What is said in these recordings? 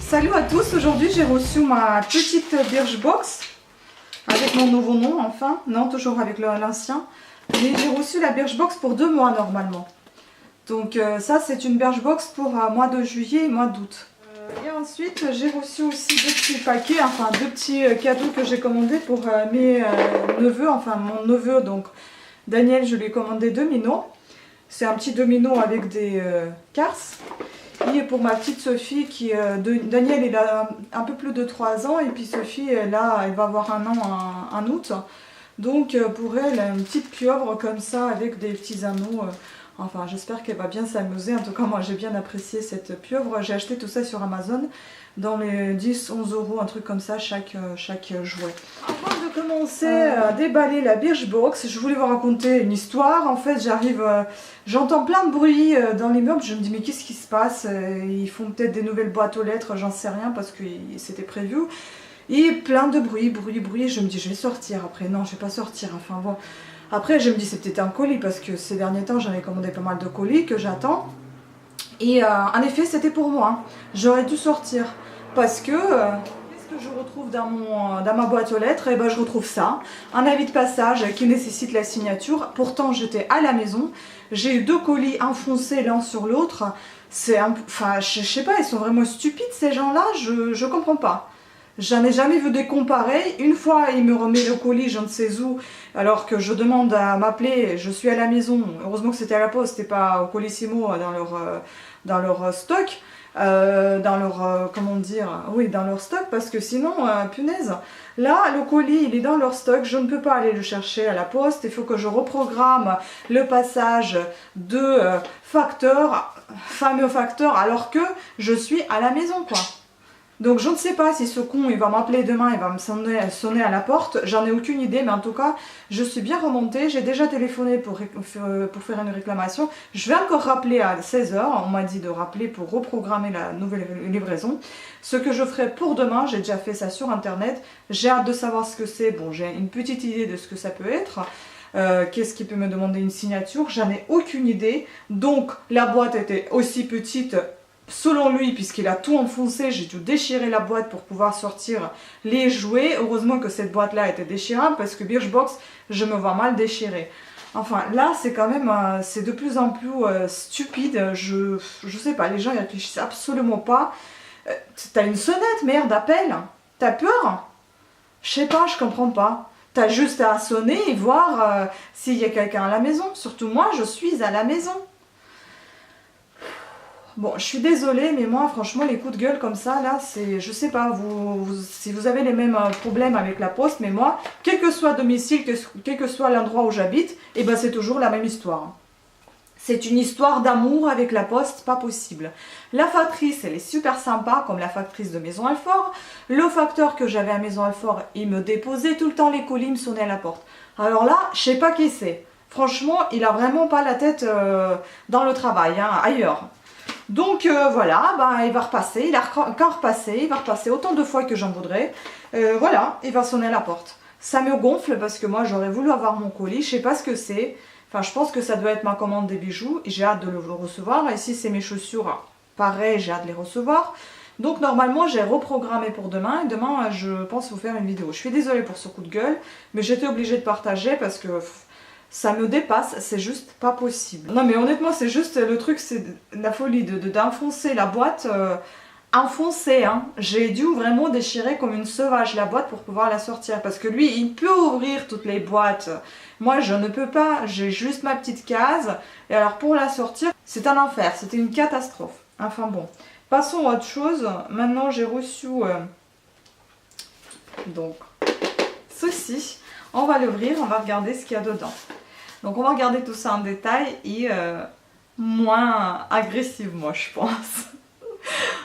Salut à tous, aujourd'hui j'ai reçu ma petite Birchbox avec mon nouveau nom, enfin, non toujours avec l'ancien, mais j'ai reçu la Birchbox pour 2 mois normalement. Donc ça c'est une Birchbox pour mois de juillet et mois d'août. Et ensuite j'ai reçu aussi 2 petits paquets, enfin 2 petits cadeaux que j'ai commandés pour mes neveux, enfin mon neveu donc Daniel, je lui ai commandé 2 minots. C'est un petit domino avec des cartes. Et pour ma petite Sophie, Daniel il a un peu plus de 3 ans et puis Sophie là elle va avoir 1 an en août. Donc pour elle une petite pieuvre comme ça avec des petits anneaux. Enfin j'espère qu'elle va bien s'amuser. En tout cas moi j'ai bien apprécié cette pieuvre. J'ai acheté tout ça sur Amazon dans les 10-11 €, un truc comme ça chaque jouet. Avant de commencer à déballer la Birchbox, je voulais vous raconter une histoire. En fait j'entends plein de bruit dans l'immeuble, je me dis mais qu'est-ce qui se passe? Ils font peut-être des nouvelles boîtes aux lettres, j'en sais rien parce que c'était prévu. Et plein de bruit, je me dis je vais sortir après, non je vais pas sortir, enfin bon. Après je me dis c'est peut-être un colis parce que ces derniers temps j'avais commandé pas mal de colis que j'attends. Et en effet c'était pour moi, j'aurais dû sortir parce que... Qu'est-ce que je retrouve dans ma boîte aux lettres? Et ben je retrouve ça, un avis de passage qui nécessite la signature. Pourtant j'étais à la maison, j'ai eu 2 colis enfoncés l'un sur l'autre. Enfin je sais pas, ils sont vraiment stupides ces gens-là, je comprends pas. J'en ai jamais vu des comparés. Une fois il me remet le colis je ne sais où, alors que je demande à m'appeler, je suis à la maison. Heureusement que c'était à la poste et pas au Colissimo dans leur stock. Dans leur comment dire, oui dans leur stock, parce que sinon punaise, là le colis il est dans leur stock, je ne peux pas aller le chercher à la poste, il faut que je reprogramme le passage de fameux facteur, alors que je suis à la maison quoi. Donc je ne sais pas si ce con il va m'appeler demain, il va me sonner à la porte, j'en ai aucune idée, mais en tout cas je suis bien remontée, j'ai déjà téléphoné pour faire une réclamation. Je vais encore rappeler à 16 h, on m'a dit de rappeler pour reprogrammer la nouvelle livraison. Ce que je ferai pour demain, j'ai déjà fait ça sur internet, j'ai hâte de savoir ce que c'est, bon j'ai une petite idée de ce que ça peut être. Qu'est-ce qui peut me demander une signature, j'en ai aucune idée. Donc la boîte était aussi petite selon lui, puisqu'il a tout enfoncé, j'ai dû déchirer la boîte pour pouvoir sortir les jouets. Heureusement que cette boîte là était déchirable, parce que Birchbox je me vois mal déchirer. Enfin là c'est quand même c'est de plus en plus stupide. Je sais pas, les gens ils réfléchissent absolument pas. T'as une sonnette, merde, appelle. T'as peur? Je sais pas, je comprends pas. T'as juste à sonner et voir s'il y a quelqu'un à la maison. Surtout moi je suis à la maison. Bon, je suis désolée, mais moi, franchement, les coups de gueule comme ça, là, c'est... Je sais pas, si vous avez les mêmes problèmes avec la poste, mais moi, quel que soit le domicile, quel que soit l'endroit où j'habite, et ben c'est toujours la même histoire. C'est une histoire d'amour avec la poste, pas possible. La factrice, elle est super sympa, comme la factrice de Maison Alfort. Le facteur que j'avais à Maison Alfort, il me déposait tout le temps les colis, il me sonnait à la porte. Alors là, je sais pas qui c'est. Franchement, il a vraiment pas la tête dans le travail, hein, ailleurs. Donc voilà, il va repasser, il a encore repassé, il va repasser autant de fois que j'en voudrais. Voilà, il va sonner à la porte. Ça me gonfle parce que moi j'aurais voulu avoir mon colis, je sais pas ce que c'est. Enfin je pense que ça doit être ma commande des bijoux et j'ai hâte de le recevoir. Et si c'est mes chaussures, pareil, j'ai hâte de les recevoir. Donc normalement j'ai reprogrammé pour demain et demain je pense vous faire une vidéo. Je suis désolée pour ce coup de gueule, mais j'étais obligée de partager parce que... ça me dépasse, c'est juste pas possible. Non mais honnêtement c'est juste le truc, c'est la folie d'enfoncer la boîte, enfoncer hein. J'ai dû vraiment déchirer comme une sauvage la boîte pour pouvoir la sortir. Parce que lui il peut ouvrir toutes les boîtes, moi je ne peux pas, j'ai juste ma petite case. Et alors pour la sortir, c'est un enfer, c'était une catastrophe. Enfin bon, passons à autre chose. Maintenant j'ai reçu donc ceci. On va l'ouvrir, on va regarder ce qu'il y a dedans. Donc on va regarder tout ça en détail et moins agressivement je pense.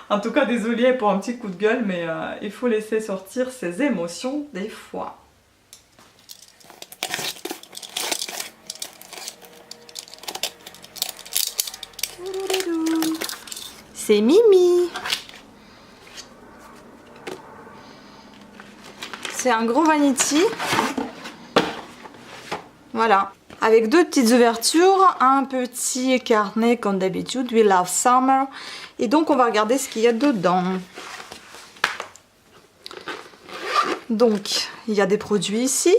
En tout cas désolée pour un petit coup de gueule, mais il faut laisser sortir ses émotions des fois. C'est Mimi. C'est un gros vanity. Voilà. Avec 2 petites ouvertures, un petit carnet comme d'habitude, We Love Summer. Et donc on va regarder ce qu'il y a dedans. Donc, il y a des produits ici.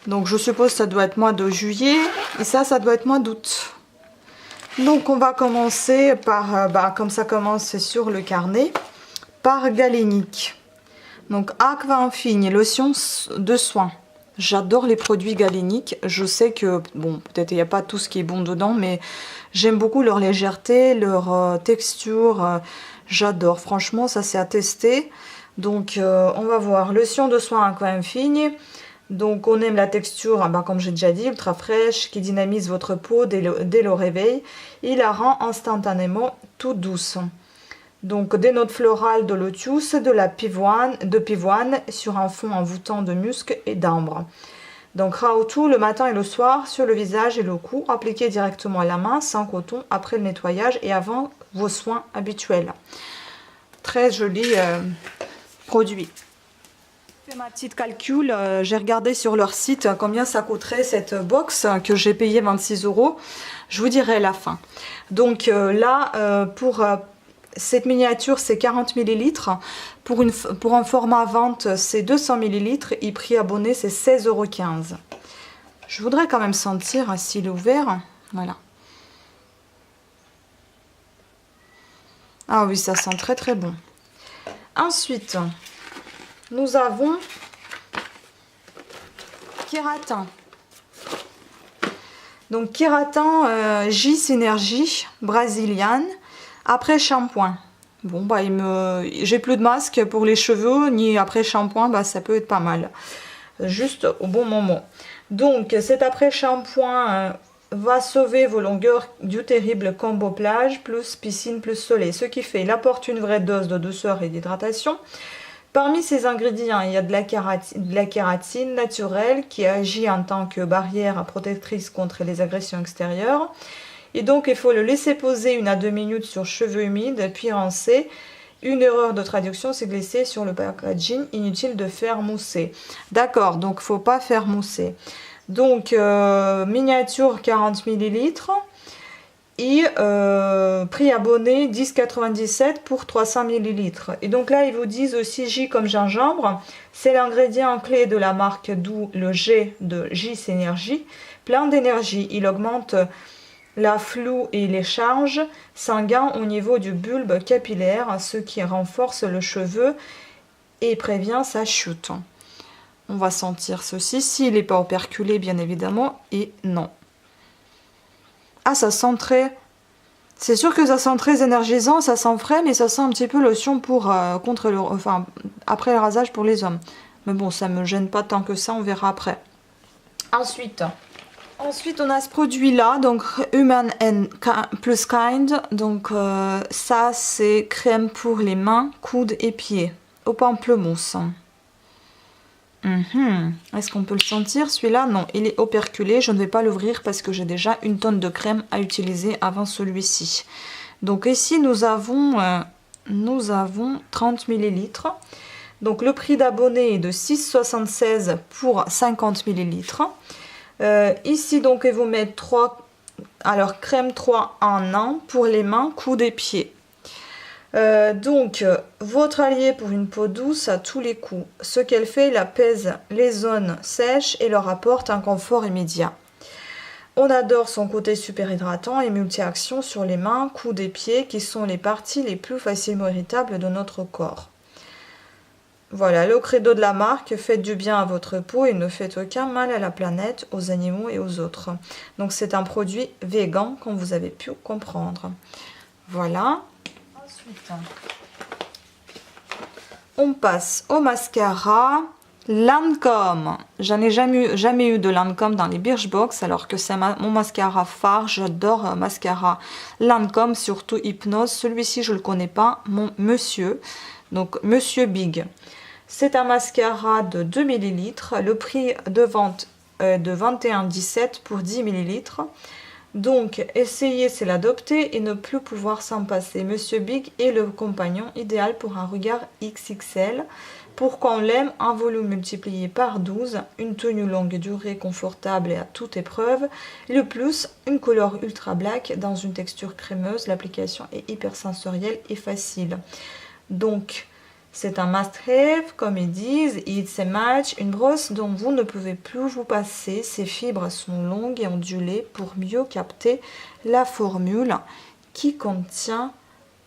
Donc, je suppose que ça doit être mois de juillet. Et ça doit être mois d'août. Donc, on va commencer par, comme ça commence, c'est sur le carnet, par Galénic. Donc, Aqua Infini, lotion de soin. J'adore les produits Galénic. Je sais que, bon, peut-être il n'y a pas tout ce qui est bon dedans, mais j'aime beaucoup leur légèreté, leur texture. J'adore. Franchement, ça c'est à tester. Donc, on va voir. Lotion de soin Aqua Infini. Donc, on aime la texture, comme j'ai déjà dit, ultra fraîche, qui dynamise votre peau dès le réveil. Il la rend instantanément toute douce. Donc, des notes florales de lotus, de pivoine sur un fond envoûtant de musc et d'ambre. Donc, Raotou le matin et le soir sur le visage et le cou, appliqué directement à la main, sans coton, après le nettoyage et avant vos soins habituels. Très joli produit. J'ai fait ma petite calcul, j'ai regardé sur leur site combien ça coûterait cette box que j'ai payé 26 €. Je vous dirai à la fin. Donc là, pour cette miniature, c'est 40 ml. Pour un format vente, c'est 200 ml. Et prix abonné, c'est 16,15 €. Je voudrais quand même sentir s'il est ouvert. Voilà. Ah oui, ça sent très très bon. Ensuite, nous avons Keratin. Donc Keratin J Synergie brésilienne après shampoing. Bon j'ai plus de masque pour les cheveux ni après shampoing, ça peut être pas mal. Juste au bon moment. Donc cet après shampoing va sauver vos longueurs du terrible combo plage plus piscine plus soleil. Ce qui fait, il apporte une vraie dose de douceur et d'hydratation. Parmi ces ingrédients, il y a de la kératine naturelle qui agit en tant que barrière protectrice contre les agressions extérieures. Et donc, il faut le laisser poser 1 à 2 minutes sur cheveux humides, puis rincer. Une erreur de traduction s'est glissée sur le packaging. Inutile de faire mousser. D'accord, donc il ne faut pas faire mousser. Donc, miniature 40 ml. Et prix abonné 10,97 pour 300 ml. Et donc là, ils vous disent aussi J comme gingembre. C'est l'ingrédient clé de la marque, d'où le G de J Synergie. Plein d'énergie. Il augmente la floue et les charges sanguins au niveau du bulbe capillaire, ce qui renforce le cheveu et prévient sa chute. On va sentir ceci. S'il n'est pas operculé, bien évidemment, et non. Ah, ça sent très... C'est sûr que ça sent très énergisant, ça sent frais, mais ça sent un petit peu lotion pour après le rasage pour les hommes. Mais bon, ça me gêne pas tant que ça, on verra après. Ensuite, on a ce produit-là, donc Human and Plus Kind. Donc ça, c'est crème pour les mains, coudes et pieds, au pamplemousse. Est-ce qu'on peut le sentir celui-là? Non, il est operculé. Je ne vais pas l'ouvrir parce que j'ai déjà 1 tonne de crème à utiliser avant celui-ci. Donc ici, nous avons 30 ml. Donc le prix d'abonné est de 6,76 pour 50 ml. Ici, donc, ils vous mettent 3... Alors, crème 3 en 1 pour les mains, coudes et pieds. Donc, votre allié pour une peau douce à tous les coups. Ce qu'elle fait, elle apaise les zones sèches et leur apporte un confort immédiat. On adore son côté super hydratant et multi-action sur les mains, coudes et pieds qui sont les parties les plus facilement irritables de notre corps. Voilà, le credo de la marque, faites du bien à votre peau et ne faites aucun mal à la planète, aux animaux et aux autres. Donc c'est un produit vegan, comme vous avez pu comprendre. Voilà. Ensuite, on passe au mascara Lancôme. J'en ai jamais eu de Lancôme dans les Birchbox, alors que c'est mon mascara phare. J'adore mascara Lancôme, surtout Hypnose. Celui-ci, je ne le connais pas, mon monsieur. Donc, Monsieur Big. C'est un mascara de 2 ml. Le prix de vente est de 21,17 pour 10 ml. Donc, essayer, c'est l'adopter et ne plus pouvoir s'en passer. Monsieur Big est le compagnon idéal pour un regard XXL. Pour qu'on l'aime, un volume multiplié par 12, une tenue longue durée confortable et à toute épreuve. Le plus, une couleur ultra black dans une texture crémeuse. L'application est hyper sensorielle et facile. Donc, C'est un must-have, comme ils disent. It's a match, une brosse dont vous ne pouvez plus vous passer. Ses fibres sont longues et ondulées pour mieux capter la formule qui contient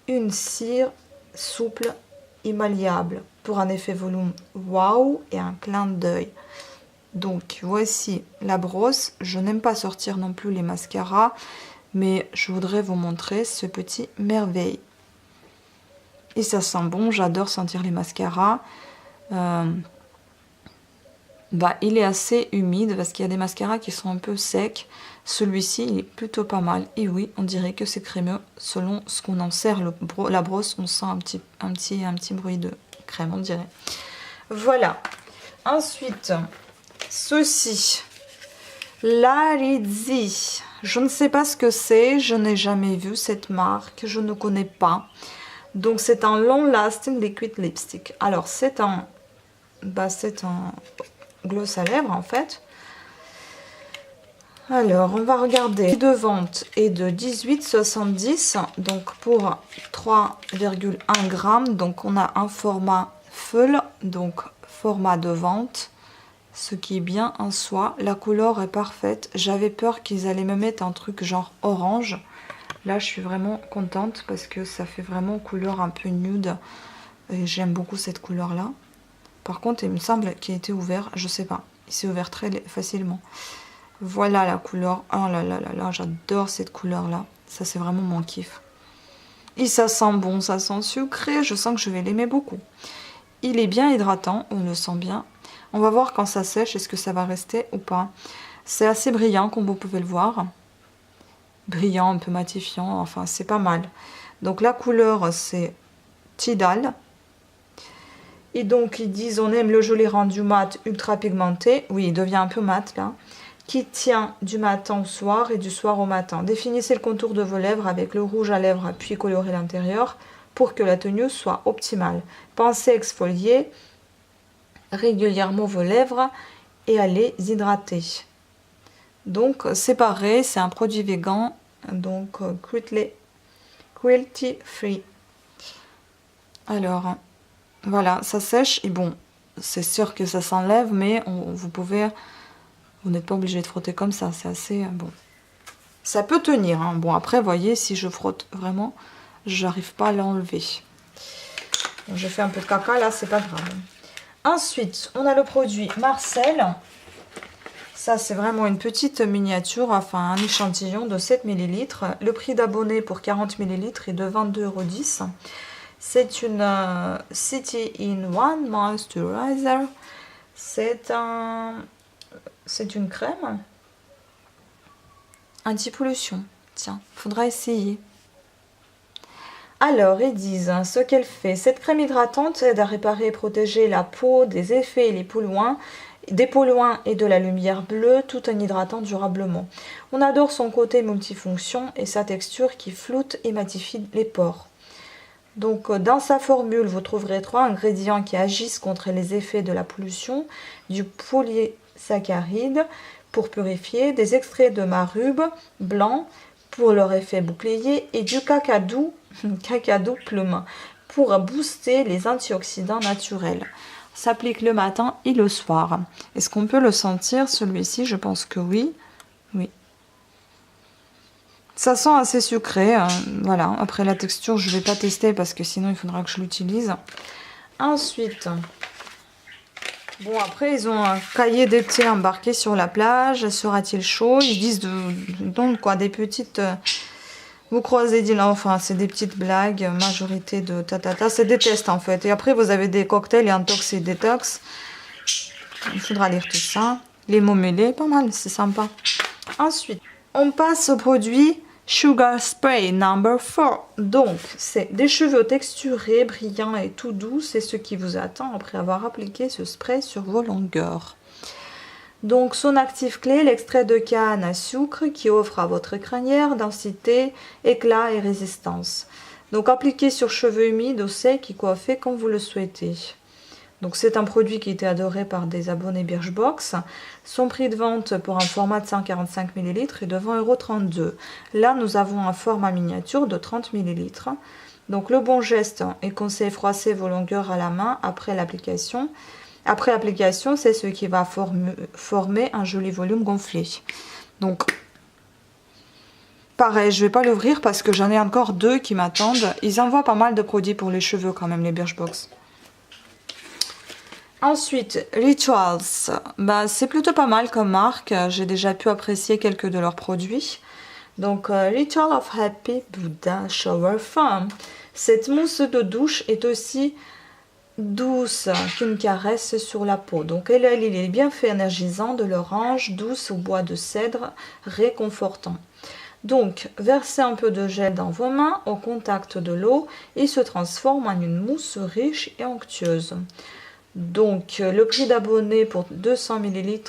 une cire souple et malléable pour un effet volume wow et un clin d'œil. Donc voici la brosse. Je n'aime pas sortir non plus les mascaras, mais je voudrais vous montrer ce petit merveille. Et ça sent bon, j'adore sentir les mascaras. Il est assez humide parce qu'il y a des mascaras qui sont un peu secs. Celui-ci, il est plutôt pas mal. Et oui, on dirait que c'est crémeux. Selon ce qu'on en sert, la brosse, on sent un petit bruit de crème, on dirait. Voilà. Ensuite, ceci. Larizzi. Je ne sais pas ce que c'est. Je n'ai jamais vu cette marque. Je ne connais pas. Donc c'est un Long Lasting Liquid Lipstick. Alors c'est un gloss à lèvres en fait. Alors on va regarder. Le prix de vente est de 18,70 donc pour 3,1 grammes. Donc on a un format full, donc format de vente. Ce qui est bien en soi. La couleur est parfaite. J'avais peur qu'ils allaient me mettre un truc genre orange. Là, je suis vraiment contente parce que ça fait vraiment couleur un peu nude. Et j'aime beaucoup cette couleur-là. Par contre, il me semble qu'il a été ouvert. Je sais pas. Il s'est ouvert très facilement. Voilà la couleur. Oh là là là là, j'adore cette couleur-là. Ça, c'est vraiment mon kiff. Et ça sent bon, ça sent sucré. Je sens que je vais l'aimer beaucoup. Il est bien hydratant, on le sent bien. On va voir quand ça sèche, est-ce que ça va rester ou pas. C'est assez brillant, comme vous pouvez le voir. Brillant, un peu matifiant, enfin c'est pas mal. Donc la couleur c'est Tidal. Et donc ils disent on aime le joli rendu mat ultra pigmenté. Oui, il devient un peu mat là. Qui tient du matin au soir et du soir au matin. Définissez le contour de vos lèvres avec le rouge à lèvres puis colorer l'intérieur pour que la tenue soit optimale. Pensez exfolier régulièrement vos lèvres et à les hydrater. Donc c'est pareil, c'est un produit vegan, donc cruelty free. Alors voilà, ça sèche et bon, c'est sûr que ça s'enlève, mais vous n'êtes pas obligé de frotter comme ça, c'est assez bon. Ça peut tenir, hein. Bon après, voyez, si je frotte vraiment, j'arrive pas à l'enlever. Bon, j'ai fait un peu de caca là, c'est pas grave. Ensuite, on a le produit Marcel. Ça, c'est vraiment une petite miniature, enfin un échantillon de 7 ml. Le prix d'abonné pour 40 ml est de 22,10 €. C'est une City in One Moisturizer. C'est une crème anti-pollution. Tiens, faudra essayer. Alors, ils disent ce qu'elle fait. Cette crème hydratante aide à réparer et protéger la peau des effets et des polluants et de la lumière bleue, tout en hydratant durablement. On adore son côté multifonction et sa texture qui floute et matifie les pores. Donc, dans sa formule, vous trouverez 3 ingrédients qui agissent contre les effets de la pollution, du polysaccharide pour purifier, des extraits de marube blanc pour leur effet bouclier et du cacadou plume pour booster les antioxydants naturels. S'applique le matin et le soir. Est-ce qu'on peut le sentir celui-ci? Je pense que oui. Oui. Ça sent assez sucré. Voilà. Après la texture, je ne vais pas tester parce que sinon il faudra que je l'utilise. Ensuite, bon après ils ont un cahier de thé embarqué sur la plage. Sera-t-il chaud? Ils disent donc quoi, des petites. Vous croisez dit là, enfin c'est des petites blagues, majorité de tatata, c'est des tests en fait. Et après vous avez des cocktails et intox et détox. Il faudra lire tout ça. Les mots mêlés, pas mal, c'est sympa. Ensuite, on passe au produit Sugar Spray Number 4. Donc, c'est des cheveux texturés, brillants et tout doux. C'est ce qui vous attend après avoir appliqué ce spray sur vos longueurs. Donc, son actif clé, l'extrait de canne à sucre qui offre à votre crinière densité, éclat et résistance. Donc, appliqué sur cheveux humides ou secs et coiffés comme vous le souhaitez. Donc, c'est un produit qui était adoré par des abonnés Birchbox. Son prix de vente pour un format de 145 ml est de 20,32 €. Là, nous avons un format miniature de 30 ml. Donc le bon geste est conseil froisser vos longueurs à la main après l'application. Après l'application, c'est ce qui va former un joli volume gonflé. Donc pareil, je vais pas l'ouvrir parce que j'en ai encore 2 qui m'attendent. Ils envoient pas mal de produits pour les cheveux quand même, les Birchbox. Ensuite, Rituals. Bah, c'est plutôt pas mal comme marque. J'ai déjà pu apprécier quelques de leurs produits. Donc, Ritual of Happy Buddha Shower Foam. Cette mousse de douche est aussi douce qu'une caresse sur la peau. Donc, elle a les bienfaits énergisants de l'orange douce au bois de cèdre réconfortant. Donc, versez un peu de gel dans vos mains au contact de l'eau et se transforme en une mousse riche et onctueuse. Donc, le prix d'abonné pour 200 ml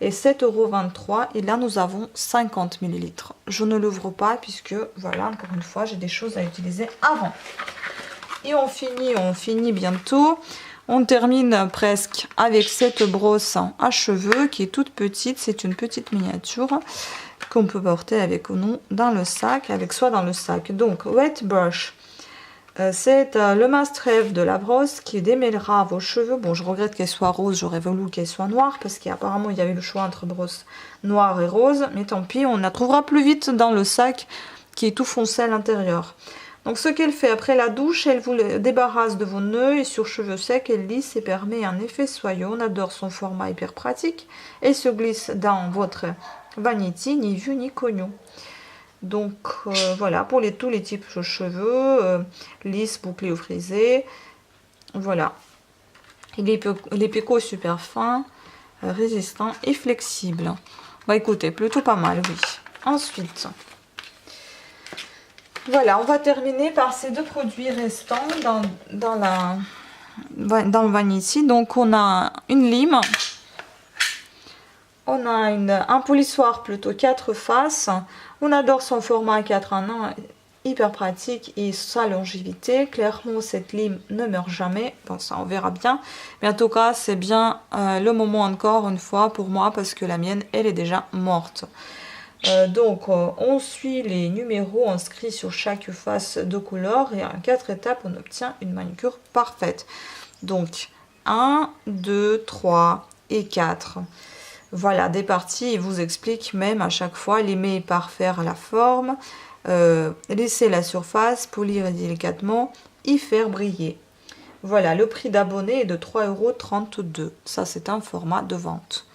est 7,23 € et là, nous avons 50 ml. Je ne l'ouvre pas puisque, voilà, encore une fois, j'ai des choses à utiliser avant. Et on finit bientôt. On termine presque avec cette brosse à cheveux qui est toute petite. C'est une petite miniature qu'on peut porter avec nous dans le sac, avec soi dans le sac. Donc, Wet Brush. C'est le must-have de la brosse qui démêlera vos cheveux. Bon, je regrette qu'elle soit rose, j'aurais voulu qu'elle soit noire parce qu'apparemment il y avait le choix entre brosse noire et rose. Mais tant pis, on la trouvera plus vite dans le sac qui est tout foncé à l'intérieur. Donc ce qu'elle fait après la douche, elle vous débarrasse de vos nœuds et sur cheveux secs, elle lisse et permet un effet soyeux. On adore son format hyper pratique et se glisse dans votre vanity, ni vu ni connu. Donc voilà, pour tous les types de cheveux, lisses, bouclés ou frisés. Voilà. Les picots super fins, résistants et flexibles. Bah écoutez, plutôt pas mal, oui. Ensuite, voilà, on va terminer par ces 2 produits restants dans le Vanity. Donc on a une lime. On a un polissoir plutôt 4 faces. On adore son format 4 en 1, hyper pratique et sa longévité. Clairement, cette lime ne meurt jamais. Bon, ça, on verra bien. Mais en tout cas, c'est bien le moment encore une fois pour moi parce que la mienne, elle est déjà morte. Donc, on suit les numéros inscrits sur chaque face de couleur et en 4 étapes, on obtient une manucure parfaite. Donc, 1, 2, 3 et 4. Voilà, des parties, il vous explique même à chaque fois, limer par faire la forme, laisser la surface, polir délicatement, y faire briller. Voilà, le prix d'abonné est de 3,32 €. Ça, c'est un format de vente.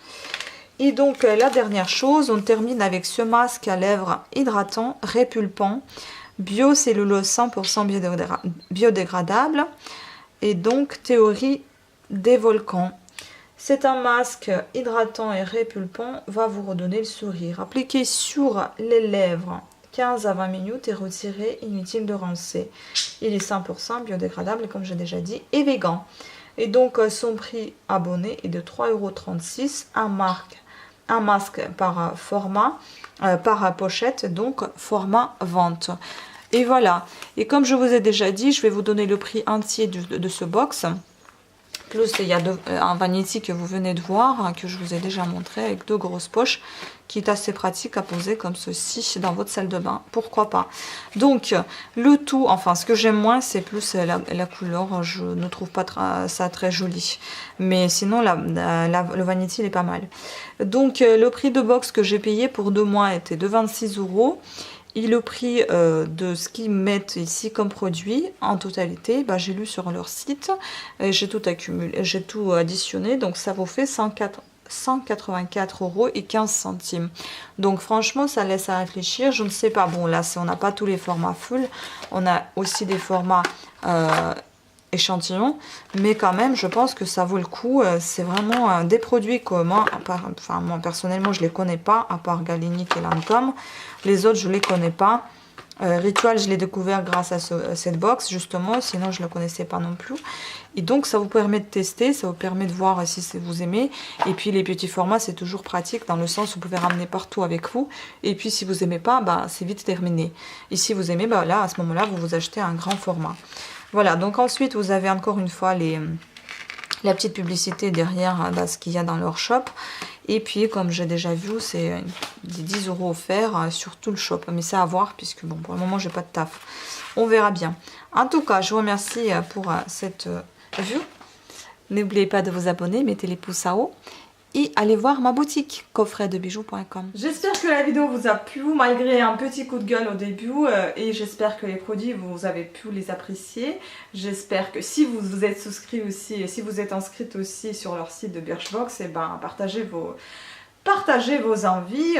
Et donc, la dernière chose, on termine avec ce masque à lèvres hydratant, répulpant, biocellulose 100% biodégradable. Et donc, théorie des volcans. C'est un masque hydratant et répulpant, va vous redonner le sourire. Appliquez sur les lèvres 15 à 20 minutes et retirez, inutile de rincer. Il est 100% biodégradable, comme j'ai déjà dit, et vegan. Et donc, son prix abonné est de 3,36 €, un masque par format, par pochette, donc format vente. Et voilà. Et comme je vous ai déjà dit, je vais vous donner le prix entier de ce box. Plus, il y a un vanity que vous venez de voir, que je vous ai déjà montré, avec 2 grosses poches, qui est assez pratique à poser comme ceci dans votre salle de bain. Pourquoi pas. Donc, le tout, enfin, ce que j'aime moins, c'est plus la couleur. Je ne trouve pas ça très joli. Mais sinon, le vanity, il est pas mal. Donc, le prix de box que j'ai payé pour 2 mois était de 26 €. Et le prix de ce qu'ils mettent ici comme produit en totalité, bah, j'ai lu sur leur site, j'ai tout accumulé, j'ai tout additionné, donc ça vous fait 184,15 €. Donc franchement, ça laisse à réfléchir. Je ne sais pas, bon là, on n'a pas tous les formats full, on a aussi des formats échantillons, mais quand même, je pense que ça vaut le coup. C'est vraiment des produits que moi, moi personnellement, je les connais pas, à part Galinique et Lancôme. Les autres, je les connais pas. Ritual, je l'ai découvert grâce à cette box, justement, sinon je ne le connaissais pas non plus. Et donc, ça vous permet de tester, ça vous permet de voir si vous aimez. Et puis, les petits formats, c'est toujours pratique, dans le sens où vous pouvez ramener partout avec vous. Et puis, si vous n'aimez pas, bah, c'est vite terminé. Et si vous aimez, bah, là, à ce moment-là, vous achetez un grand format. Voilà, donc ensuite, vous avez encore une fois la petite publicité derrière ce qu'il y a dans leur shop. Et puis comme j'ai déjà vu, c'est des 10 € offerts sur tout le shop. Mais c'est à voir puisque bon, pour le moment j'ai pas de taf. On verra bien. En tout cas, je vous remercie pour cette vue. N'oubliez pas de vous abonner, mettez les pouces à haut. Et allez voir ma boutique coffretdebijoux.com. J'espère que la vidéo vous a plu malgré un petit coup de gueule au début et j'espère que les produits vous avez pu les apprécier. J'espère que si vous vous êtes souscrit aussi et si vous êtes inscrite aussi sur leur site de Birchbox, et ben partagez vos envies,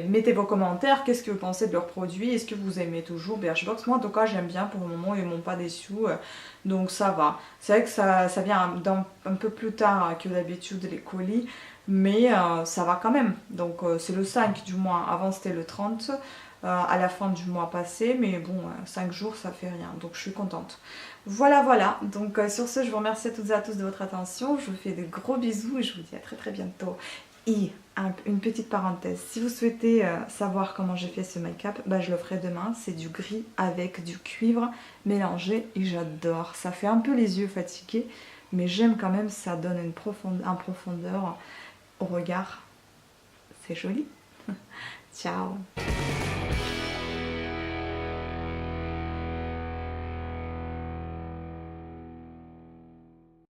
mettez vos commentaires, qu'est-ce que vous pensez de leurs produits, est-ce que vous aimez toujours Birchbox? Moi en tout cas j'aime bien, pour le moment ils m'ont pas déçu, donc ça va. C'est vrai que ça vient un peu plus tard que d'habitude les colis, mais ça va quand même. Donc c'est le 5 du mois, avant c'était le 30, à la fin du mois passé, mais bon 5 jours ça fait rien, donc je suis contente. Voilà, donc sur ce je vous remercie à toutes et à tous de votre attention, je vous fais de gros bisous et je vous dis à très bientôt. Et une petite parenthèse, si vous souhaitez savoir comment j'ai fait ce make-up, bah, je le ferai demain. C'est du gris avec du cuivre mélangé et j'adore. Ça fait un peu les yeux fatigués, mais j'aime quand même, ça donne une profondeur au regard. C'est joli. Ciao.